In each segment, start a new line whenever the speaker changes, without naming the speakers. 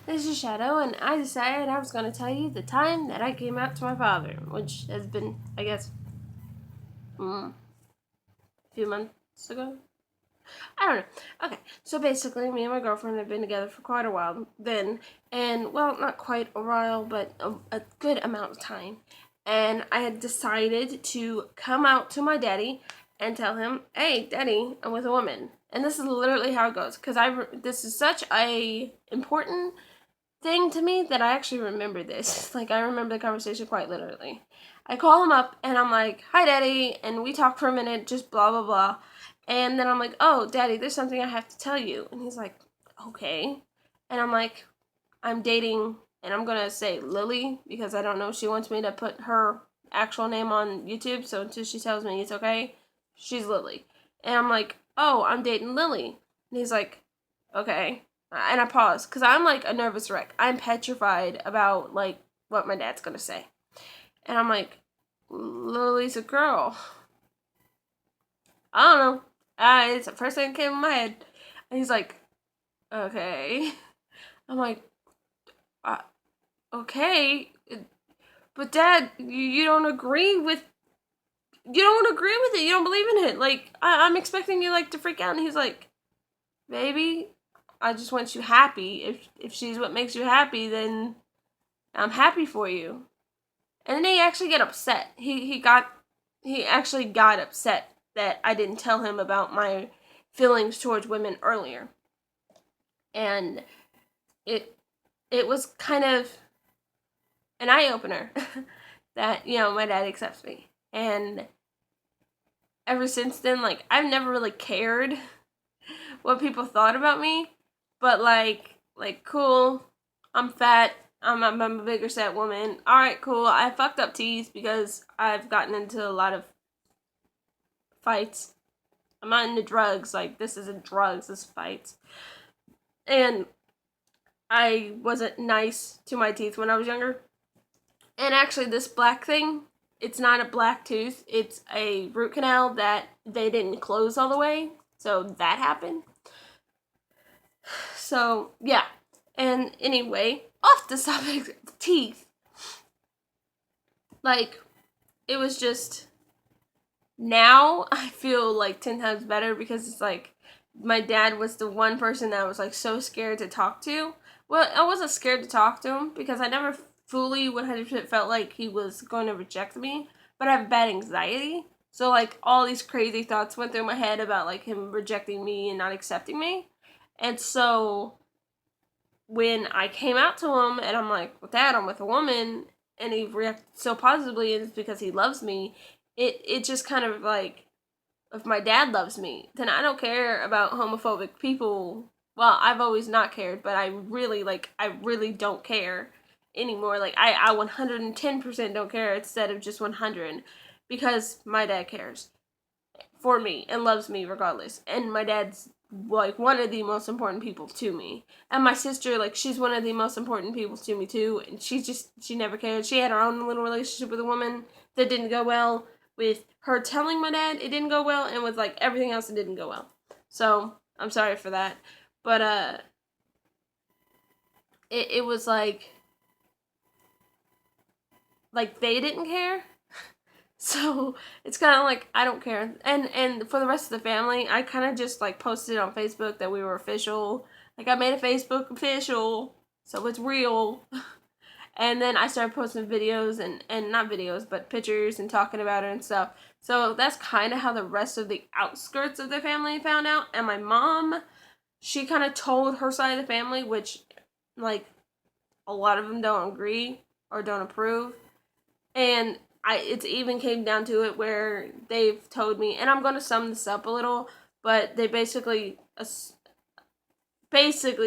this is Shadow, and I decided I was going to tell you the time that I came out to my father, which has been, I guess, a few months ago. I don't know. Okay, so basically, me and my girlfriend have been together for quite a while then, and well, not quite a while, but a good amount of time. And I had decided to come out to my daddy and tell him, "Hey, daddy, I'm with a woman." And this is literally how it goes, because this is such a important thing to me that I actually remember this. Like, I remember the conversation quite literally. I call him up and I'm like, "Hi, Daddy," and we talk for a minute, just blah, blah, blah. And then I'm like, "Oh, Daddy, there's something I have to tell you." And he's like, "Okay." And I'm like, "I'm dating," and I'm going to say Lily because I don't know if she wants me to put her actual name on YouTube, so until she tells me it's okay, she's Lily. And I'm like, "Oh, I'm dating Lily." And he's like, "Okay." And I pause because I'm like a nervous wreck. I'm petrified about like what my dad's gonna say. And I'm like, "Lily's a girl." I don't know. It's the first thing that came in my head. And he's like, "Okay." I'm like, "Okay, but Dad, you don't agree with it. You don't believe in it. Like I'm expecting you like to freak out." And he's like, "Baby, I just want you happy. If she's what makes you happy, then I'm happy for you." And then he actually got upset. He actually got upset that I didn't tell him about my feelings towards women earlier. And it it was kind of an eye opener that, my dad accepts me. And ever since then, like I've never really cared what people thought about me, but like cool, I'm fat. I'm a bigger set woman. All right, cool. I fucked up teeth because I've gotten into a lot of fights. I'm not into drugs. Like this isn't drugs. This is fights. And I wasn't nice to my teeth when I was younger. And actually, this black thing, it's not a black tooth. It's a root canal that they didn't close all the way. So that happened. So yeah. And anyway, off the subject of teeth, like it was just now I feel like 10 times better because it's like my dad was the one person that I was like so scared to talk to. Well, I wasn't scared to talk to him because I never fully 100% felt like he was going to reject me, but I have bad anxiety. So like all these crazy thoughts went through my head about like him rejecting me and not accepting me. And so when I came out to him and I'm like, "Well, Dad, I'm with a woman," and he reacted so positively, and it's because he loves me, it just kind of like, if my dad loves me, then I don't care about homophobic people. Well, I've always not cared, but I really don't care anymore. Like, I 110% don't care instead of just 100 because my dad cares for me and loves me regardless. And my dad's like one of the most important people to me. And my sister, like she's one of the most important people to me too. And she never cared. She had her own little relationship with a woman that didn't go well. With her telling my dad it didn't go well, and with like everything else it didn't go well. So I'm sorry for that. But it was like they didn't care. So it's kind of like I don't care. And for the rest of the family, I kind of just like posted on Facebook that we were official. Like I made a Facebook official, so it's real. And then I started posting videos and not videos, but pictures and talking about it and stuff. So that's kind of how the rest of the outskirts of the family found out. And my mom, she kind of told her side of the family, which like a lot of them don't agree or don't approve. And it's even came down to it where they've told me, and I'm going to sum this up a little, but they basically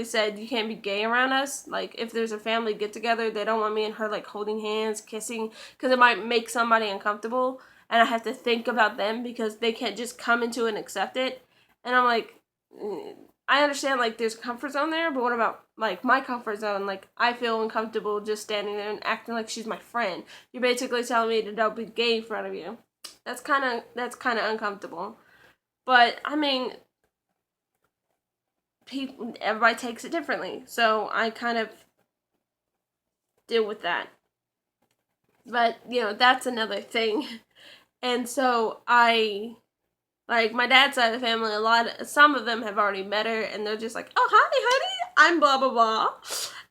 said you can't be gay around us. Like if there's a family get together, they don't want me and her like holding hands, kissing, because it might make somebody uncomfortable, and I have to think about them because they can't just come into it and accept it. And I'm like, I understand like there's a comfort zone there, but what about like my comfort zone? Like I feel uncomfortable just standing there and acting like she's my friend. You're basically telling me to don't be gay in front of you. That's kind of uncomfortable. But I mean, everybody takes it differently. So I kind of deal with that. But, that's another thing. And so like, my dad's side of the family, some of them have already met her, and they're just like, oh, hi, honey, I'm blah, blah, blah.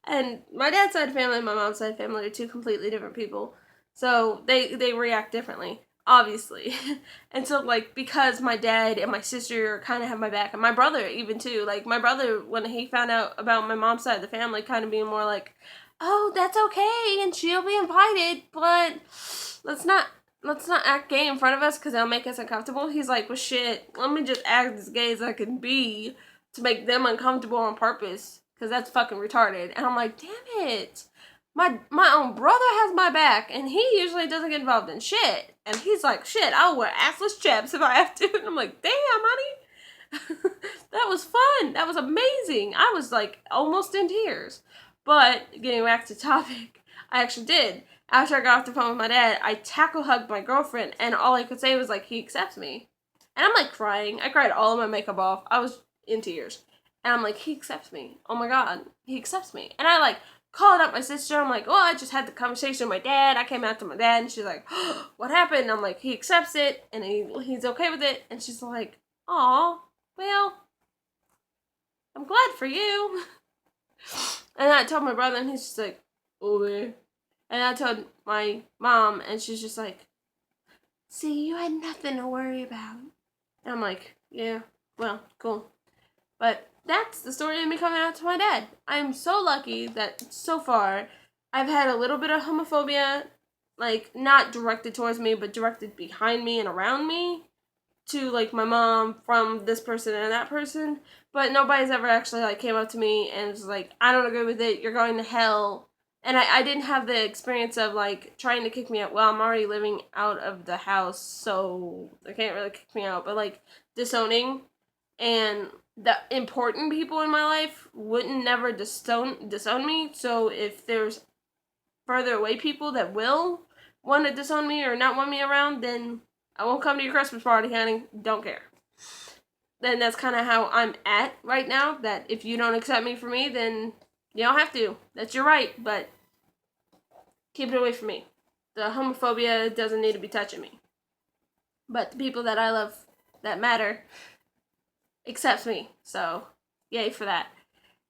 And my dad's side of the family and my mom's side of the family are two completely different people. So they react differently, obviously. And so, like, because my dad and my sister kind of have my back, and my brother even too, like, my brother, when he found out about my mom's side of the family, kind of being more like, oh, that's okay, and she'll be invited, but let's not act gay in front of us because it'll make us uncomfortable. He's like, well, shit, let me just act as gay as I can be to make them uncomfortable on purpose, because that's fucking retarded. And I'm like, damn it. My own brother has my back, and he usually doesn't get involved in shit. And he's like, shit, I'll wear assless chaps if I have to. And I'm like, damn, honey. That was fun. That was amazing. I was, like, almost in tears. But, getting back to topic, I actually did. After I got off the phone with my dad, I tackle hugged my girlfriend, and all I could say was, like, he accepts me. And I'm, like, crying. I cried all of my makeup off. I was in tears. And I'm like, he accepts me. Oh, my God. He accepts me. And I, like, called up my sister. I'm like, oh, I just had the conversation with my dad. I came out to my dad, and she's like, oh, what happened? And I'm like, he accepts it, and he's okay with it. And she's like, aw, well, I'm glad for you. And I told my brother, and he's just like, oh, man. And I told my mom, and she's just like, see, you had nothing to worry about. And I'm like, yeah, well, cool. But that's the story of me coming out to my dad. I'm so lucky that so far I've had a little bit of homophobia, like, not directed towards me, but directed behind me and around me to, like, my mom from this person and that person. But nobody's ever actually, like, came up to me and was like, I don't agree with it, you're going to hell. And I didn't have the experience of, like, trying to kick me out. Well, I'm already living out of the house, so they can't really kick me out. But, like, disowning, and the important people in my life wouldn't never disown me. So if there's further away people that will want to disown me or not want me around, then I won't come to your Christmas party, honey. Don't care. Then that's kind of how I'm at right now, that if you don't accept me for me, then you don't have to. That's your right, but keep it away from me. The homophobia doesn't need to be touching me. But the people that I love that matter accepts me. So, yay for that.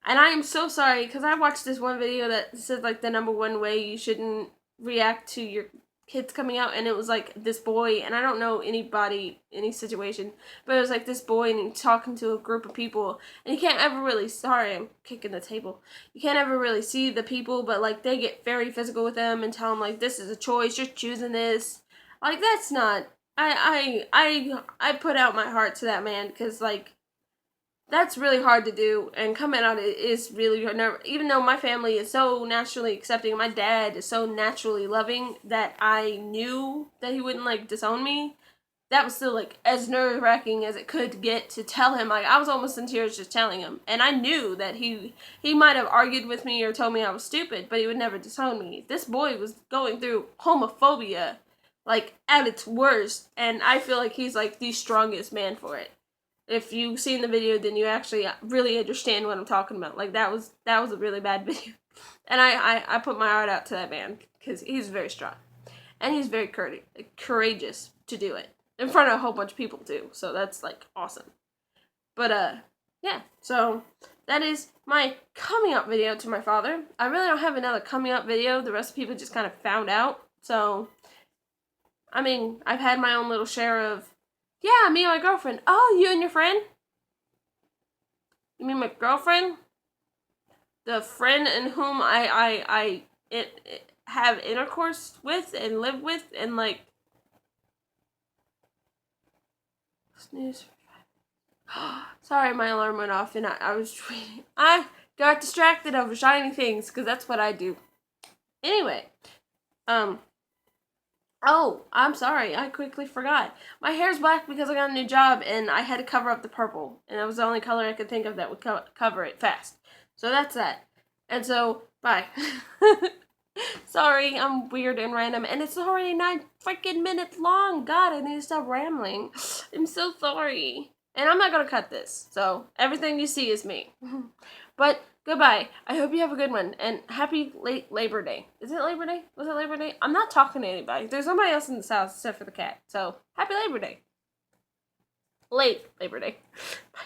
And I am so sorry, because I watched this one video that said, like, the number one way you shouldn't react to your kids coming out, and it was, like, this boy, and I don't know anybody, any situation, but it was, like, this boy, and he's talking to a group of people, and you can't ever really, sorry, I'm kicking the table, you can't ever really see the people, but, like, they get very physical with them, and tell them, like, this is a choice, you're choosing this, like, that's not, I put out my heart to that man, because, like, that's really hard to do, and coming out is really hard. Even though my family is so naturally accepting, my dad is so naturally loving, that I knew that he wouldn't, like, disown me. That was still, like, as nerve-wracking as it could get to tell him. Like, I was almost in tears just telling him. And I knew that he might have argued with me or told me I was stupid, but he would never disown me. This boy was going through homophobia, like, at its worst, and I feel like he's, like, the strongest man for it. If you've seen the video, then you actually really understand what I'm talking about. Like, that was a really bad video. And I put my heart out to that man, because he's very strong. And he's very courageous to do it. In front of a whole bunch of people, too. So that's, like, awesome. But, yeah. So, that is my coming up video to my father. I really don't have another coming up video. The rest of the people just kind of found out. So, I mean, I've had my own little share of, yeah, me and my girlfriend. Oh, you and your friend? You mean my girlfriend? The friend in whom I have intercourse with and live with and, like, snooze. Sorry, my alarm went off and I was reading. I got distracted over shiny things, because that's what I do. Anyway, oh, I'm sorry, I quickly forgot. My hair's black because I got a new job, and I had to cover up the purple, and that was the only color I could think of that would cover it fast. So that's that. And so, bye. Sorry, I'm weird and random, and it's already 9 freaking minutes long. God, I need to stop rambling. I'm so sorry. And I'm not gonna cut this, so everything you see is me. But Goodbye. I hope you have a good one. And happy late Labor Day. Is it Labor Day? Was it Labor Day? I'm not talking to anybody. There's nobody else in this house except for the cat. So, happy Labor Day. Late Labor Day. Bye.